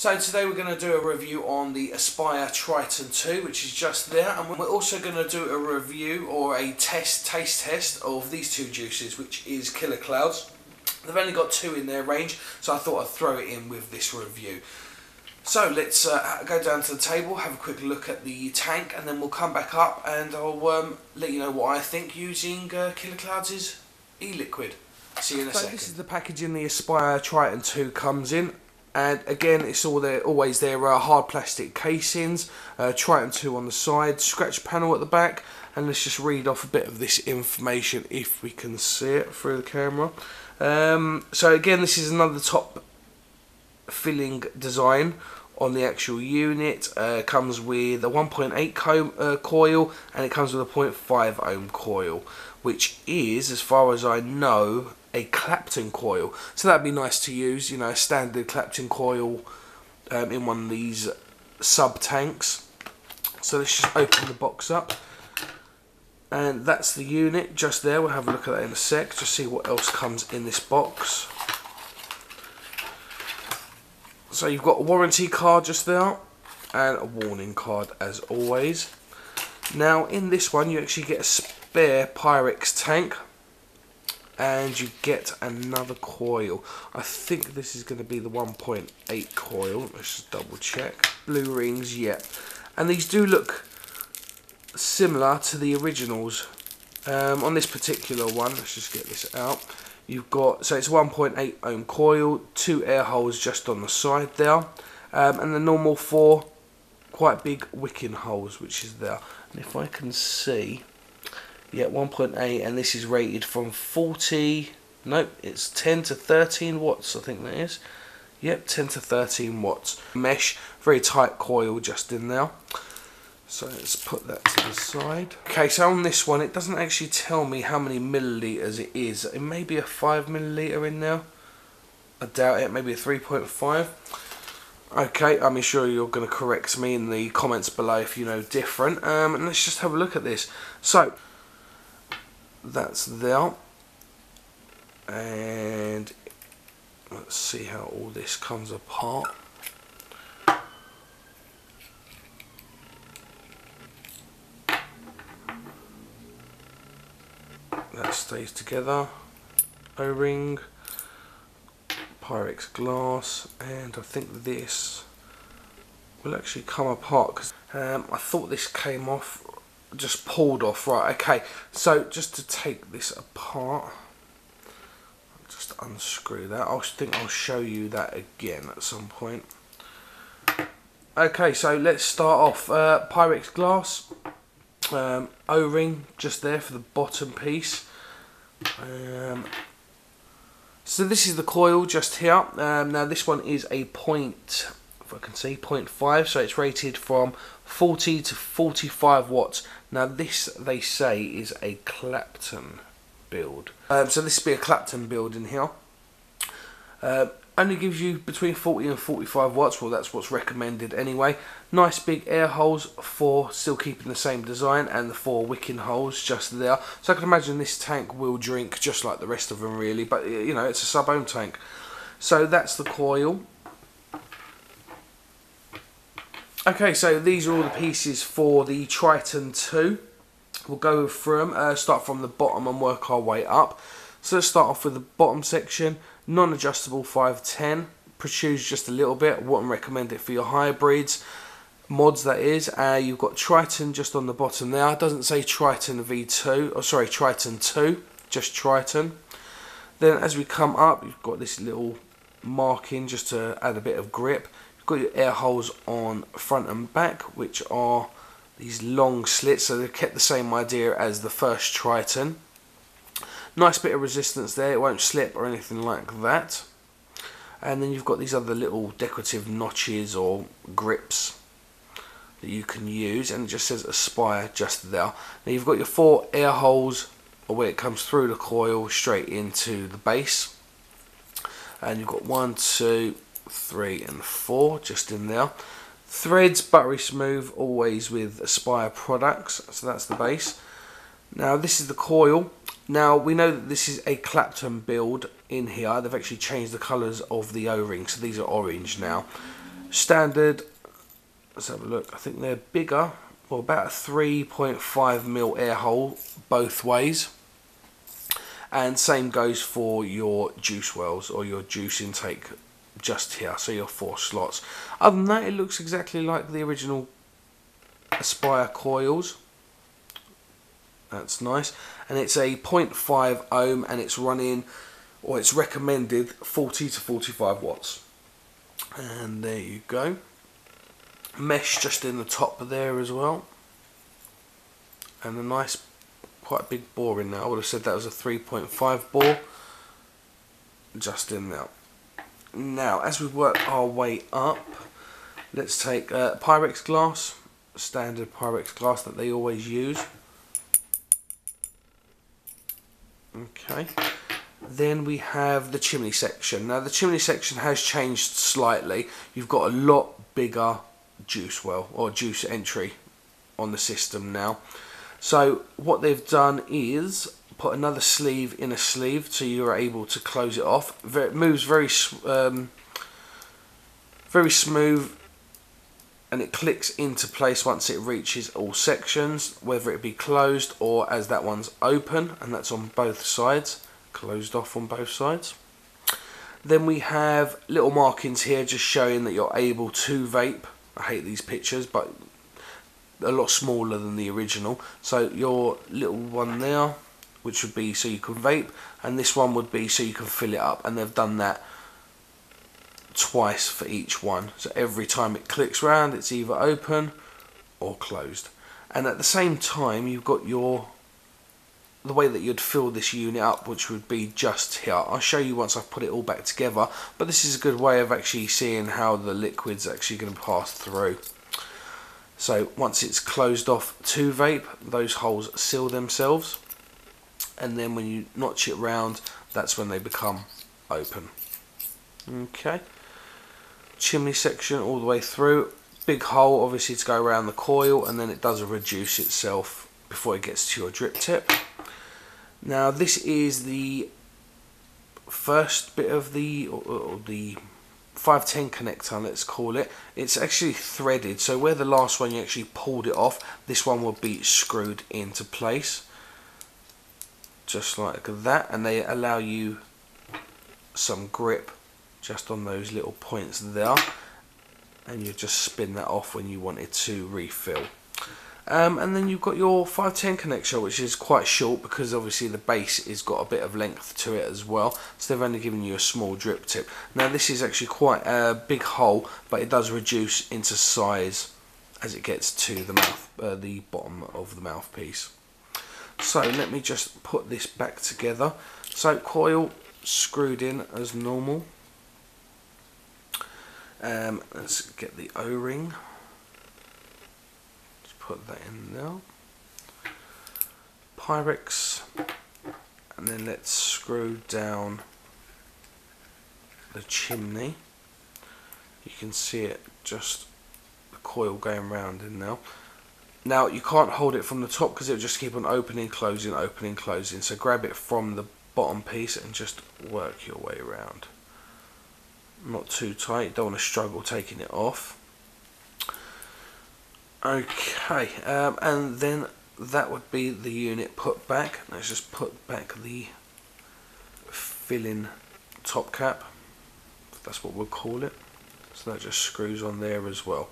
So today we're going to do a review on the Aspire Triton 2, which is just there, and we're also going to do a review or a taste test of these two juices, which is Killa Klouds. They've only got 2 in their range, so I thought I'd throw it in with this review. So let's go down to the table, have a quick look at the tank, and then we'll come back up and I'll let you know what I think using Killa Klouds e-liquid. See you in a second. This is the packaging the Aspire Triton 2 comes in. And again, it's always there hard plastic casings, Triton 2 on the side, scratch panel at the back, and let's just read off a bit of this information if we can see it through the camera. So again, this is another top filling design on the actual unit. Comes with a 1.8 coil, and it comes with a 0.5 ohm coil, which is, as far as I know, a Clapton coil. So that'd be nice to use, you know, a standard Clapton coil in one of these sub tanks. So let's just open the box up, and that's the unit just there. We'll have a look at that in a sec, just see what else comes in this box. So you've got a warranty card just there, and a warning card as always. Now in this one you actually get a spare Pyrex tank, and you get another coil. I think this is going to be the 1.8 coil. Let's just double check. Blue rings, yeah. And these do look similar to the originals. On this particular one, let's just get this out. You've got, so it's 1.8 ohm coil, 2 air holes just on the side there, and the normal 4 quite big wicking holes, which is there. And if I can see, yeah, 1.8, and this is rated from 40, nope, it's 10 to 13 watts, I think that is. Yep, 10 to 13 watts. Mesh, very tight coil just in there. So let's put that to the side. Okay, so on this one, it doesn't actually tell me how many millilitres it is. It may be a 5 milliliter in there. I doubt it, maybe a 3.5. Okay, I'm sure you're going to correct me in the comments below if you know different. And let's just have a look at this. So that's there, and let's see how all this comes apart. That stays together. O-ring, Pyrex glass, and I think this will actually come apart because I thought this came off, just pulled off. Right, okay, so just to take this apart, I'll just unscrew that. I think I'll show you that again at some point. Okay, so let's start off. Pyrex glass, O-ring just there for the bottom piece. So this is the coil just here. Now this one is a if I can see, 0.5, so it's rated from 40 to 45 watts. Now this, they say, is a Clapton build. So this will be a Clapton build in here. Only gives you between 40 and 45 watts, well that's what's recommended anyway. Nice big air holes for still keeping the same design, and the 4 wicking holes just there. So I can imagine this tank will drink just like the rest of them really, but you know, it's a sub-ohm tank. So that's the coil. Okay, so these are all the pieces for the Triton 2. We'll go through them, start from the bottom and work our way up. So let's start off with the bottom section. Non-adjustable 510, protrudes just a little bit. Wouldn't recommend it for your hybrids, mods that is. You've got Triton just on the bottom there. It doesn't say Triton V2, or sorry, Triton 2, just Triton. Then as we come up, you've got this little marking just to add a bit of grip. You've got your air holes on front and back, which are these long slits, so they've kept the same idea as the first Triton. Nice bit of resistance there, it won't slip or anything like that. And then you've got these other little decorative notches or grips that you can use, and it just says Aspire just there. Now you've got your 4 air holes where it comes through the coil straight into the base, and you've got 1, 2, 3 and 4 just in there. Threads buttery smooth, always with Aspire products, so that's the base. Now this is the coil. Now we know that this is a Clapton build in here. They've actually changed the colours of the O-ring, so these are orange now. Standard, let's have a look, I think they're bigger, or about a 3.5mm air hole both ways. And same goes for your juice wells or your juice intake just here, so your 4 slots. Other than that, it looks exactly like the original Aspire coils. That's nice. And it's a 0.5 ohm and it's running, or it's recommended 40 to 45 watts. And there you go. Mesh just in the top of there as well. And a nice, quite big bore in there. I would have said that was a 3.5 bore. Just in there. Now, as we work our way up, let's take Pyrex glass, standard Pyrex glass that they always use. Okay. Then we have the chimney section. Now the chimney section has changed slightly. You've got a lot bigger juice well or juice entry on the system now. So what they've done is put another sleeve in a sleeve, so you're able to close it off. It moves very smooth, and it clicks into place once it reaches all sections, whether it be closed or as that one's open, and that's on both sides, closed off on both sides. Then we have little markings here just showing that you're able to vape. I hate these pictures, but a lot smaller than the original. So your little one there, which would be so you can vape, and this one would be so you can fill it up, and they've done that twice for each one. So every time it clicks round, it's either open or closed. And at the same time, you've got the way that you'd fill this unit up, which would be just here. I'll show you once I've put it all back together, but this is a good way of actually seeing how the liquid's actually going to pass through. So once it's closed off to vape, those holes seal themselves, and then when you notch it round, that's when they become open. Okay. Chimney section all the way through. Big hole obviously to go around the coil, and then it does reduce itself before it gets to your drip tip. Now this is the first bit of the 510 connector, let's call it. It's actually threaded, so where the last one you actually pulled it off, this one will be screwed into place just like that, and they allow you some grip just on those little points there, and you just spin that off when you want it to refill. And then you've got your 510 connector, which is quite short because obviously the base has got a bit of length to it as well, so they've only given you a small drip tip. Now this is actually quite a big hole, but it does reduce into size as it gets to the mouth, the bottom of the mouthpiece. So let me just put this back together. So coil screwed in as normal. Let's get the O-ring. Just put that in there. Pyrex, and then let's screw down the chimney. You can see it, just the coil going round in now. Now you can't hold it from the top because it'll just keep on opening, closing, opening, closing. So grab it from the bottom piece and just work your way around. Not too tight, you don't want to struggle taking it off. Okay, and then that would be the unit put back. Let's just put back the filling top cap, that's what we'll call it. So that just screws on there as well,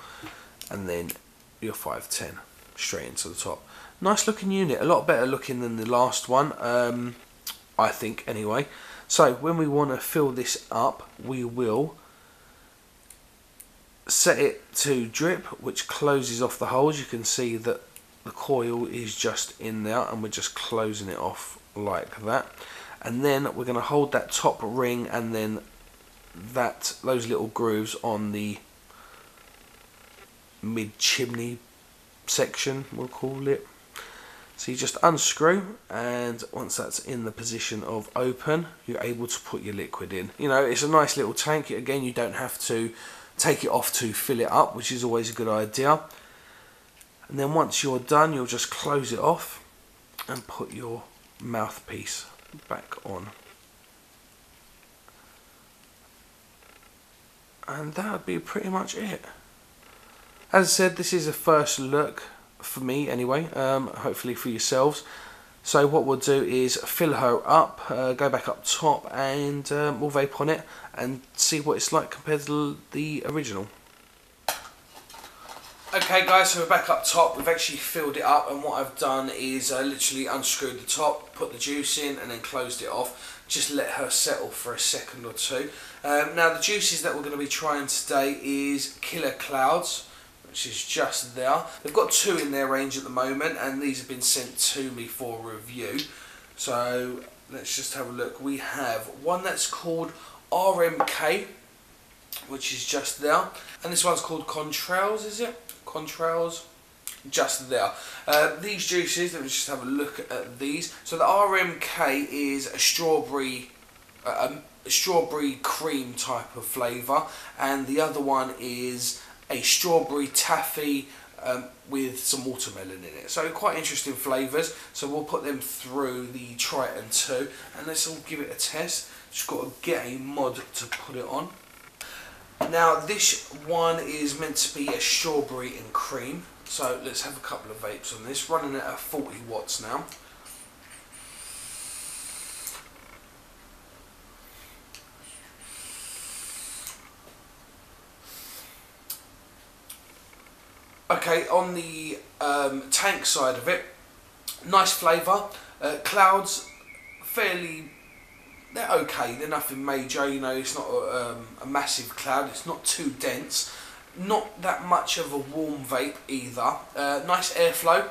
and then your 510 straight into the top. Nice looking unit, a lot better looking than the last one, I think anyway. So when we want to fill this up, we will set it to drip, which closes off the holes. You can see that the coil is just in there, and we're just closing it off like that. And then we're going to hold that top ring, and then those little grooves on the mid chimney section, we'll call it. So you just unscrew, and once that's in the position of open, you're able to put your liquid in. You know, it's a nice little tank. Again, you don't have to take it off to fill it up, which is always a good idea. And then once you're done, you'll just close it off and put your mouthpiece back on. and that would be pretty much it. As I said, this is a first look for me anyway, hopefully for yourselves. So what we'll do is fill her up, go back up top, and we'll vape on it and see what it's like compared to the original. Okay guys, so we're back up top. We've actually filled it up, and what I've done is literally unscrewed the top, put the juice in, and then closed it off. Just let her settle for a second or two. Now the juices that we're going to be trying today is Killa Klouds, which is just there. They've got 2 in their range at the moment, and these have been sent to me for review. So let's just have a look. We have one that's called RMK, which is just there, and this one's called Contrails, is it? Contrails, just there. These juices, let me just have a look at these. So the RMK is a strawberry cream type of flavour, and the other one is a strawberry taffy with some watermelon in it. So quite interesting flavours. So we'll put them through the Triton 2, and let's all give it a test. Just got to get a mod to put it on. Now this one is meant to be a strawberry and cream. So let's have a couple of vapes on this, running at 40 watts now. Okay, on the tank side of it, nice flavour. Clouds, they're okay, they're nothing major, you know, it's not a massive cloud, it's not too dense, not that much of a warm vape either. Nice airflow,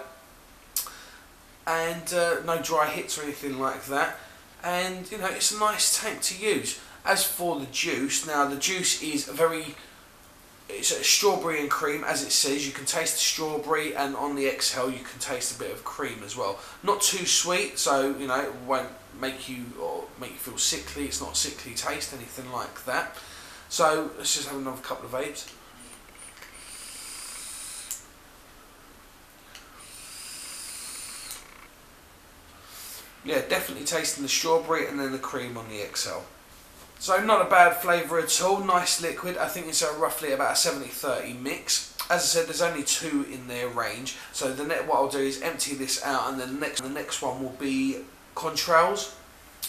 and no dry hits or anything like that, and you know, it's a nice tank to use. As for the juice, now the juice is it's a strawberry and cream, as it says. You can taste the strawberry, and on the exhale you can taste a bit of cream as well. Not too sweet, so you know, it won't make you feel sickly. It's not a sickly taste, anything like that. So let's just have another couple of vapes. Yeah, definitely tasting the strawberry and then the cream on the exhale. So not a bad flavour at all, nice liquid. I think it's roughly about a 70-30 mix. As I said, there's only 2 in their range. So what I'll do is empty this out, and then the next one will be Contrails.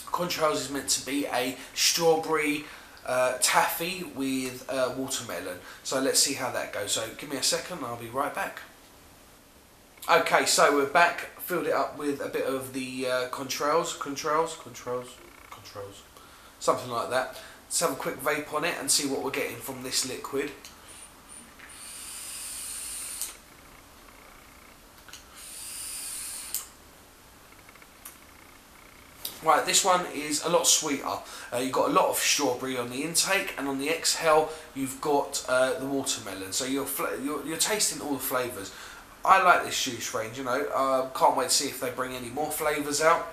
Contrails is meant to be a strawberry taffy with watermelon. So let's see how that goes. So give me a second, I'll be right back. Okay, so we're back. Filled it up with a bit of the Contrails, something like that. Let's have a quick vape on it and see what we're getting from this liquid. Right, this one is a lot sweeter. You've got a lot of strawberry on the intake, and on the exhale you've got the watermelon. So you're tasting all the flavours. I like this juice range, you know. Can't wait to see if they bring any more flavours out.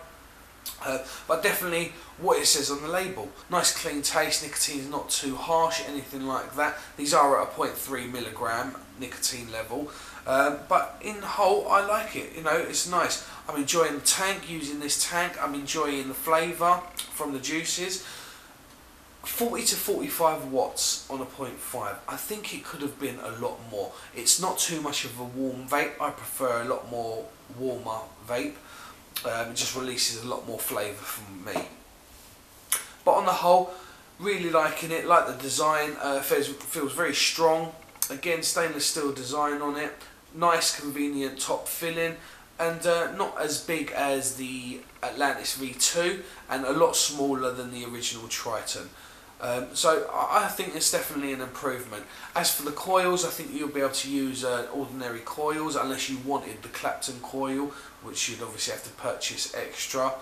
But definitely what it says on the label. Nice clean taste, nicotine's not too harsh, anything like that. These are at a 0.3 milligram nicotine level. But in the whole, I like it, you know, it's nice. I'm enjoying the tank, using this tank. I'm enjoying the flavour from the juices. 40 to 45 watts on a 0.5. I think it could have been a lot more. It's not too much of a warm vape. I prefer a lot more warmer vape. It just releases a lot more flavour from me. But on the whole, really liking it. Like the design, feels very strong. Again, stainless steel design on it. Nice, convenient top filling, and not as big as the Atlantis V2, and a lot smaller than the original Triton. So I think it's definitely an improvement. As for the coils, I think you'll be able to use ordinary coils unless you wanted the Clapton coil, which you'd obviously have to purchase extra.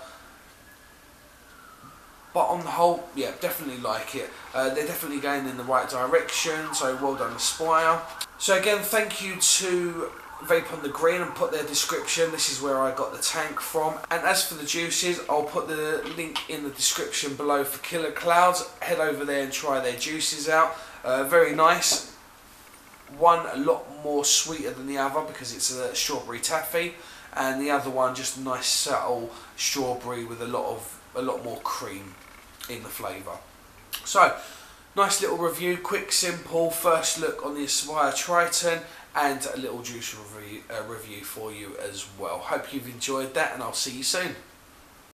But on the whole, yeah, definitely like it. They're definitely going in the right direction, so well done Aspire. So again, thank you to Vape on the Green, and put their description. This is where I got the tank from. And as for the juices, I'll put the link in the description below for Killa Klouds. Head over there and try their juices out. Very nice. One a lot more sweeter than the other because it's a strawberry taffy, and the other one just a nice subtle strawberry with a lot more cream in the flavour. So Nice little review, quick, simple, first look on the Aspire Triton, and a little juice review for you as well. Hope you've enjoyed that, and I'll see you soon.